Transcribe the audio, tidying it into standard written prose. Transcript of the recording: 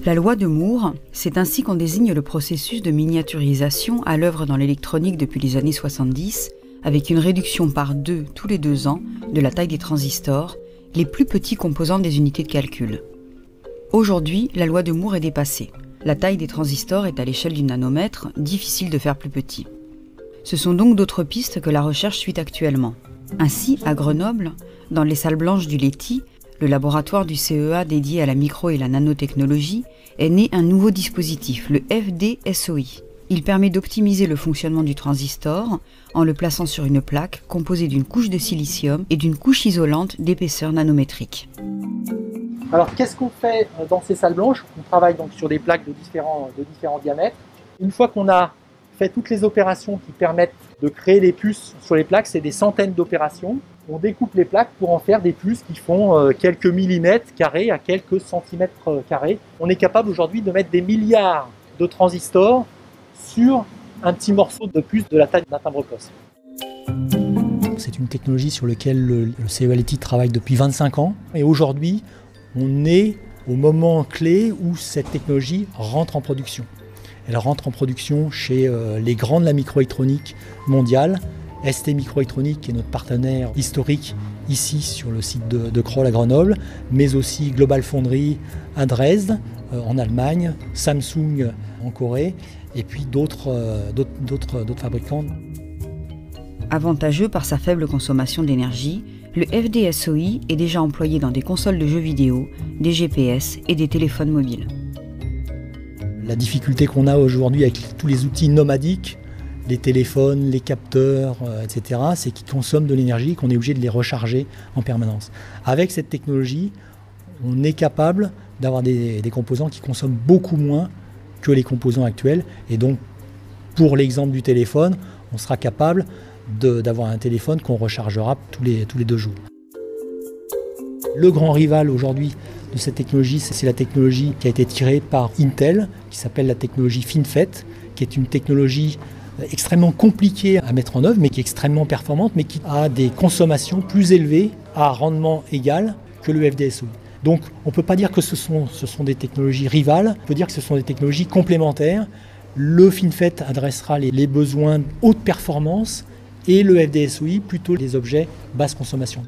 La loi de Moore, c'est ainsi qu'on désigne le processus de miniaturisation à l'œuvre dans l'électronique depuis les années 70, avec une réduction par 2 tous les 2 ans de la taille des transistors, les plus petits composants des unités de calcul. Aujourd'hui, la loi de Moore est dépassée. La taille des transistors est à l'échelle du nanomètre, difficile de faire plus petit. Ce sont donc d'autres pistes que la recherche suit actuellement. Ainsi, à Grenoble, dans les salles blanches du LETI, le laboratoire du CEA dédié à la micro et la nanotechnologie, est né un nouveau dispositif, le FD-SOI. Il permet d'optimiser le fonctionnement du transistor en le plaçant sur une plaque composée d'une couche de silicium et d'une couche isolante d'épaisseur nanométrique. Alors qu'est-ce qu'on fait dans ces salles blanches? On travaille donc sur des plaques de différents diamètres. Une fois qu'on a fait toutes les opérations qui permettent de créer les puces sur les plaques, c'est des centaines d'opérations. On découpe les plaques pour en faire des puces qui font quelques millimètres carrés à quelques centimètres carrés. On est capable aujourd'hui de mettre des milliards de transistors sur un petit morceau de puce de la taille d'un timbre-poste. C'est une technologie sur laquelle le CEA LETI travaille depuis 25 ans. Et aujourd'hui, on est au moment clé où cette technologie rentre en production. Elle rentre en production chez les grands de la microélectronique mondiale. ST Microélectronique, qui est notre partenaire historique ici sur le site de Crolles à Grenoble, mais aussi GlobalFoundries à Dresde, en Allemagne, Samsung en Corée, et puis d'autres fabricants. Avantageux par sa faible consommation d'énergie, le FD-SOI est déjà employé dans des consoles de jeux vidéo, des GPS et des téléphones mobiles. La difficulté qu'on a aujourd'hui avec tous les outils nomadiques, les téléphones, les capteurs, etc., c'est qu'ils consomment de l'énergie et qu'on est obligé de les recharger en permanence. Avec cette technologie, on est capable d'avoir des composants qui consomment beaucoup moins que les composants actuels. Et donc, pour l'exemple du téléphone, on sera capable d'avoir un téléphone qu'on rechargera tous les 2 jours. Le grand rival aujourd'hui de cette technologie, c'est la technologie qui a été tirée par Intel, qui s'appelle la technologie FinFET, qui est une technologie extrêmement compliquée à mettre en œuvre, mais qui est extrêmement performante, mais qui a des consommations plus élevées à rendement égal que le FD-SOI. Donc on ne peut pas dire que ce sont des technologies rivales, on peut dire que ce sont des technologies complémentaires. Le FinFET adressera les besoins haute performance et le FD-SOI plutôt les objets basse consommation.